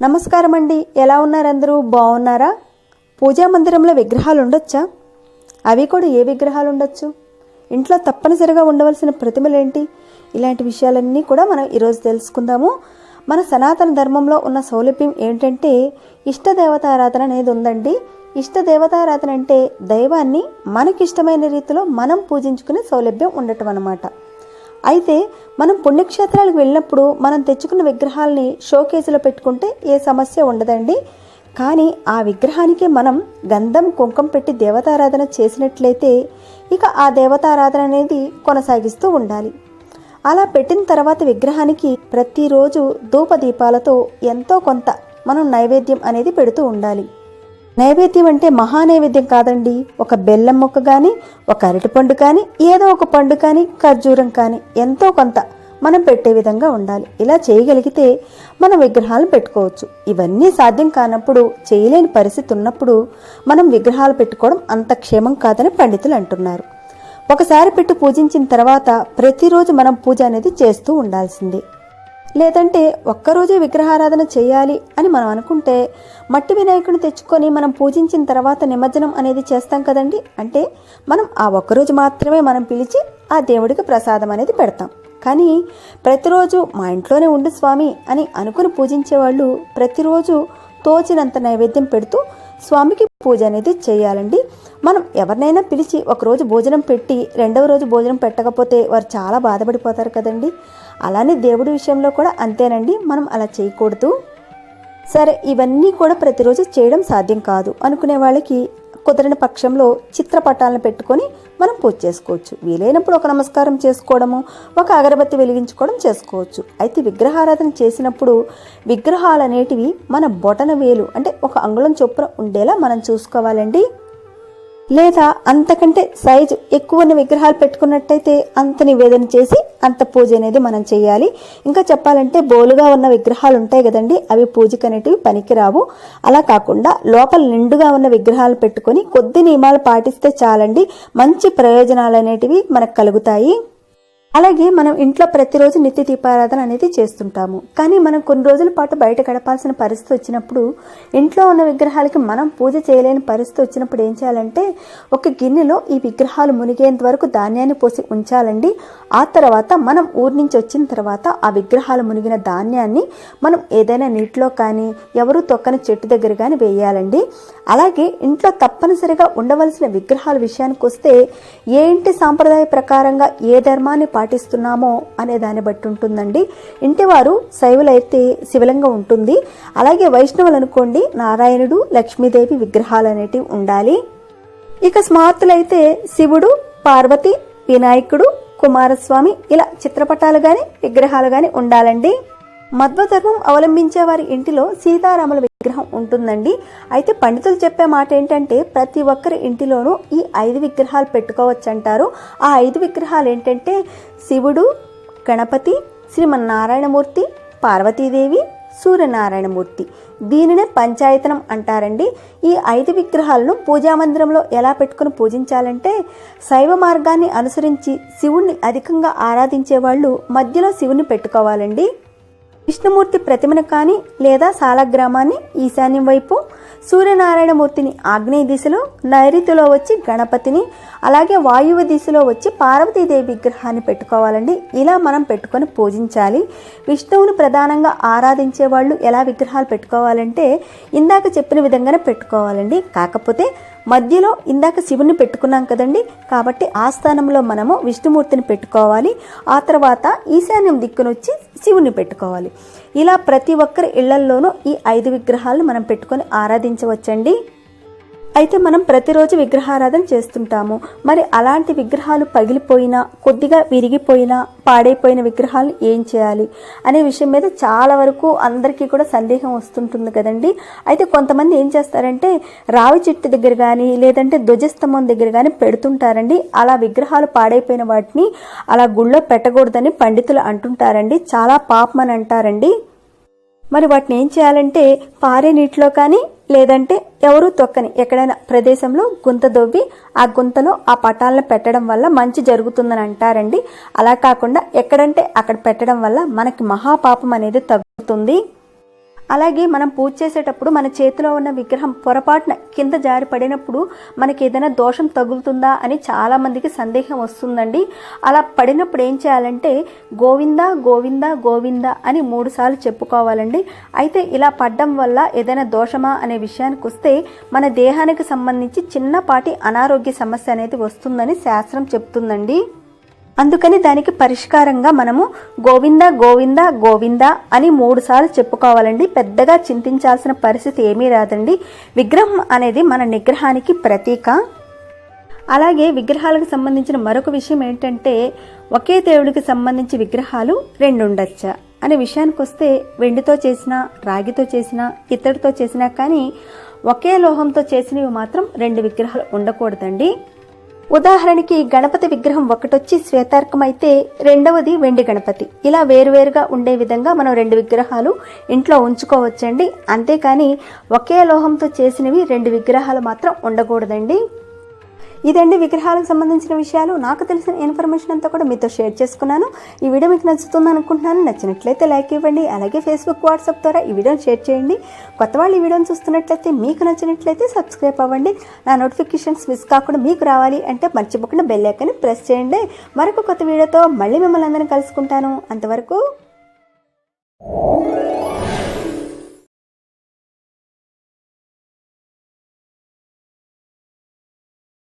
నమస్కారం అండి. ఎలా ఉన్నారు అందరూ? బాగున్నారా? పూజా మందిరంలో విగ్రహాలు ఉండొచ్చా? అవి కూడా ఏ విగ్రహాలు ఉండొచ్చు? ఇంట్లో తప్పనిసరిగా ఉండవలసిన ప్రతిమలు ఏంటి? ఇలాంటి విషయాలన్నీ కూడా మనం ఈరోజు తెలుసుకుందాము. మన సనాతన ధర్మంలో ఉన్న సౌలభ్యం ఏంటంటే ఇష్టదేవతారాధన అనేది ఉందండి. ఇష్టదేవతారాధన అంటే దైవాన్ని మనకిష్టమైన రీతిలో మనం పూజించుకునే సౌలభ్యం ఉండటం అన్నమాట. అయితే మనం పుణ్యక్షేత్రాలకు వెళ్ళినప్పుడు మనం తెచ్చుకున్న విగ్రహాలని షోకేసులో పెట్టుకుంటే ఏ సమస్య ఉండదండి. కానీ ఆ విగ్రహానికి మనం గంధం కుంకం పెట్టి దేవతారాధన చేసినట్లయితే ఇక ఆ దేవతారాధన అనేది కొనసాగిస్తూ ఉండాలి. అలా పెట్టిన తర్వాత విగ్రహానికి ప్రతిరోజు ధూపదీపాలతో ఎంతో కొంత మనం నైవేద్యం అనేది పెడుతూ ఉండాలి. నైవేద్యం అంటే మహానైవేద్యం కాదండి. ఒక బెల్లం ముక్క కానీ, ఒక అరటిపండు కానీ, ఏదో ఒక పండు కానీ, ఖర్జూరం కానీ ఎంతో కొంత మనం పెట్టే విధంగా ఉండాలి. ఇలా చేయగలిగితే మనం విగ్రహాలు పెట్టుకోవచ్చు. ఇవన్నీ సాధ్యం కానప్పుడు, చేయలేని పరిస్థితి ఉన్నప్పుడు మనం విగ్రహాలు పెట్టుకోవడం అంత క్షేమం కాదని పండితులు అంటున్నారు. ఒకసారి పెట్టి పూజించిన తర్వాత ప్రతిరోజు మనం పూజ అనేది చేస్తూ ఉండాల్సిందే. లేదంటే ఒక్కరోజే విగ్రహారాధన చేయాలి అని మనం అనుకుంటే మట్టి వినాయకుడిని తెచ్చుకొని మనం పూజించిన తర్వాత నిమజ్జనం అనేది చేస్తాం కదండి. అంటే మనం ఆ ఒక్కరోజు మాత్రమే మనం పిలిచి ఆ దేవుడికి ప్రసాదం అనేది పెడతాం. కానీ ప్రతిరోజు మా ఇంట్లోనే ఉండు స్వామి అని అనుకుని పూజించేవాళ్ళు ప్రతిరోజు తోచినంత నైవేద్యం పెడుతూ స్వామికి పూజ అనేది చేయాలండి. మనం ఎవరినైనా పిలిచి ఒకరోజు భోజనం పెట్టి రెండవ రోజు భోజనం పెట్టకపోతే వారు చాలా బాధపడిపోతారు కదండి. అలానే దేవుడి విషయంలో కూడా అంతేనండి. మనం అలా చేయకూడదు. సరే, ఇవన్నీ కూడా ప్రతిరోజు చేయడం సాధ్యం కాదు అనుకునే వాళ్ళకి కుదరని పక్షంలో చిత్రపటాలను పెట్టుకొని మనం పూజ చేసుకోవచ్చు. వీలైనప్పుడు ఒక నమస్కారం చేసుకోవడము, ఒక అగరబత్తి వెలిగించుకోవడం చేసుకోవచ్చు. అయితే విగ్రహారాధన చేసినప్పుడు విగ్రహాలు అనేటివి మన బొటన వేలు అంటే ఒక అంగుళం చొప్పున ఉండేలా మనం చూసుకోవాలండి. లేదా అంతకంటే సైజు ఎక్కువ ఉన్న విగ్రహాలు పెట్టుకున్నట్టయితే అంత నివేదన చేసి అంత పూజ అనేది మనం చేయాలి. ఇంకా చెప్పాలంటే బోలుగా ఉన్న విగ్రహాలు ఉంటాయి కదండి, అవి పూజకు అనేటివి పనికిరావు. అలా కాకుండా లోపల నిండుగా ఉన్న విగ్రహాలు పెట్టుకొని కొద్ది నియమాలు పాటిస్తే చాలండి. మంచి ప్రయోజనాలు అనేటివి మనకు కలుగుతాయి. అలాగే మనం ఇంట్లో ప్రతిరోజు నిత్య దీపారాధన అనేది చేస్తుంటాము. కానీ మనం కొన్ని రోజుల పాటు బయట గడపాల్సిన పరిస్థితి వచ్చినప్పుడు, ఇంట్లో ఉన్న విగ్రహాలకి మనం పూజ చేయలేని పరిస్థితి వచ్చినప్పుడు ఏం చేయాలంటే ఒక గిన్నెలో ఈ విగ్రహాలు మునిగేంత వరకు ధాన్యాన్ని పోసి ఉంచాలండి. ఆ తర్వాత మనం ఊరి నుంచి వచ్చిన తర్వాత ఆ విగ్రహాలు మునిగిన ధాన్యాన్ని మనం ఏదైనా నీటిలో కానీ ఎవరు తొక్కని చెట్టు దగ్గర కానీ వేయాలండి. అలాగే ఇంట్లో తప్పనిసరిగా ఉండవలసిన విగ్రహాల విషయానికి వస్తే ఏ ఇంటి సాంప్రదాయ ప్రకారంగా ఏ ధర్మాన్ని పాటిస్తున్నామో అనే దాన్ని బట్టి ఉంటుందండి. ఇంటి వారు శైవులైతే శివలింగం ఉంటుంది. అలాగే వైష్ణవులు అనుకోండి నారాయణుడు, లక్ష్మీదేవి విగ్రహాలు అనేటివి ఉండాలి. ఇక స్మార్తులైతే శివుడు, పార్వతి, వినాయకుడు, కుమారస్వామి ఇలా చిత్రపటాలు గాని విగ్రహాలు గాని ఉండాలండి. మధ్వధర్మం అవలంబించే వారి ఇంటిలో సీతారాముల విగ్రహం ఉంటుందండి. అయితే పండితులు చెప్పే మాట ఏంటంటే ప్రతి ఒక్కరి ఇంటిలోనూ ఈ 5 విగ్రహాలు పెట్టుకోవచ్చు అంటారు. ఆ 5 విగ్రహాలు ఏంటంటే శివుడు, గణపతి, శ్రీమన్నారాయణమూర్తి, పార్వతీదేవి, సూర్యనారాయణమూర్తి. దీనినే పంచాయతనం అంటారండి. ఈ 5 విగ్రహాలను పూజామందిరంలో ఎలా పెట్టుకుని పూజించాలంటే శైవ మార్గాన్ని అనుసరించి శివుణ్ణి అధికంగా ఆరాధించే వాళ్ళు మధ్యలో శివుని పెట్టుకోవాలండి. విష్ణుమూర్తి ప్రతిమను కానీ లేదా సాలగ్రామాన్ని ఈశాన్యం వైపు, సూర్యనారాయణమూర్తిని ఆగ్నేయ దిశలో, నైరుతిలో వచ్చి గణపతిని, అలాగే వాయువ్య దిశలో వచ్చి పార్వతీదేవి విగ్రహాన్ని పెట్టుకోవాలండి. ఇలా మనం పెట్టుకొని పూజించాలి. విష్ణువుని ప్రధానంగా ఆరాధించే వాళ్ళు ఎలా విగ్రహాలు పెట్టుకోవాలంటే ఇందాక చెప్పిన విధంగానే పెట్టుకోవాలండి. కాకపోతే మధ్యలో ఇందాక శివుని పెట్టుకున్నాం కదండి, కాబట్టి ఆ స్థానంలో మనము విష్ణుమూర్తిని పెట్టుకోవాలి. ఆ తర్వాత ఈశాన్యం దిక్కునొచ్చి శివుని పెట్టుకోవాలి. ఇలా ప్రతి ఒక్కరి ఇళ్లల్లోనూ ఈ 5 విగ్రహాలను మనం పెట్టుకొని ఆరాధించవచ్చండి. అయితే మనం ప్రతిరోజు విగ్రహారాధన చేస్తుంటాము. మరి అలాంటి విగ్రహాలు పగిలిపోయినా, కొద్దిగా విరిగిపోయినా, పాడైపోయిన విగ్రహాలు ఏం చేయాలి అనే విషయం మీద చాలా వరకు అందరికీ కూడా సందేహం వస్తుంటుంది కదండి. అయితే కొంతమంది ఏం చేస్తారంటే రావి చెట్టు దగ్గర కానీ లేదంటే ధ్వజస్తంభం దగ్గర కానీ పెడుతుంటారండి. అలా విగ్రహాలు పాడైపోయిన వాటిని అలా గుళ్ళో పెట్టకూడదని పండితులు అంటుంటారండి. చాలా పాపం అని అంటారండి. మరి వాటిని ఏం చేయాలంటే పారే నీటిలో కానీ లేదంటే ఎవరు తొక్కని ఎక్కడైనా ప్రదేశంలో గుంత దొవ్వి ఆ గుంతలో ఆ పటాలను పెట్టడం వల్ల మంచి జరుగుతుందని అంటారండి. అలా కాకుండా ఎక్కడంటే అక్కడ పెట్టడం వల్ల మనకి మహాపాపం అనేది తగ్గుతుంది. అలాగే మనం పూజ చేసేటప్పుడు మన చేతిలో ఉన్న విగ్రహం పొరపాటున కింద జారి పడినప్పుడు మనకి ఏదైనా దోషం తగులుతుందా అని చాలామందికి సందేహం వస్తుందండి. అలా పడినప్పుడు ఏం చేయాలంటే గోవిందా గోవిందా గోవిందా అని 3 సార్లు చెప్పుకోవాలండి. అయితే ఇలా పడ్డం వల్ల ఏదైనా దోషమా అనే విషయానికి వస్తే మన దేహానికి సంబంధించి చిన్నపాటి అనారోగ్య సమస్య అనేది వస్తుందని శాస్త్రం చెప్తుందండి. అందుకని దానికి పరిష్కారంగా మనము గోవింద గోవింద గోవింద అని 3 సార్లు చెప్పుకోవాలండి. పెద్దగా చింతించాల్సిన పరిస్థితి ఏమీ రాదండి. విగ్రహం అనేది మన నిగ్రహానికి ప్రతీక. అలాగే విగ్రహాలకు సంబంధించిన మరొక విషయం ఏంటంటే ఒకే దేవుడికి సంబంధించి విగ్రహాలు 2 ఉండొచ్చా అనే విషయానికి వస్తే వెండితో చేసిన, రాగితో చేసిన, ఇత్తడితో చేసినా కానీ ఒకే లోహంతో చేసినవి మాత్రం 2 విగ్రహాలు ఉండకూడదండి. ఉదాహరణకి గణపతి విగ్రహం ఒకటొచ్చి శ్వేతార్కం అయితే రెండవది వెండి గణపతి. ఇలా వేరువేరుగా ఉండే విధంగా మనం 2 విగ్రహాలు ఇంట్లో ఉంచుకోవచ్చండి. అంతేకాని ఒకే లోహంతో చేసినవి 2 విగ్రహాలు మాత్రం ఉండకూడదండి. ఇదండి విగ్రహాలకు సంబంధించిన విషయాలు. నాకు తెలిసిన ఇన్ఫర్మేషన్ అంతా కూడా మీతో షేర్ చేసుకున్నాను. ఈ వీడియో మీకు నచ్చుతుంది అనుకుంటున్నాను. నచ్చినట్లయితే లైక్ ఇవ్వండి. అలాగే ఫేస్బుక్, వాట్సాప్ ద్వారా ఈ వీడియోని షేర్ చేయండి. కొత్త వాళ్ళు ఈ వీడియోని చూస్తున్నట్లయితే మీకు నచ్చినట్లయితే సబ్స్క్రైబ్ అవ్వండి. నా నోటిఫికేషన్స్ మిస్ కాకుండా మీకు రావాలి అంటే మర్చిపోకుండా బెల్ ఐకాన్ని ప్రెస్ చేయండి. మరొక కొత్త వీడియోతో మళ్ళీ మిమ్మల్ని అందరినీ కలుసుకుంటాను. అంతవరకు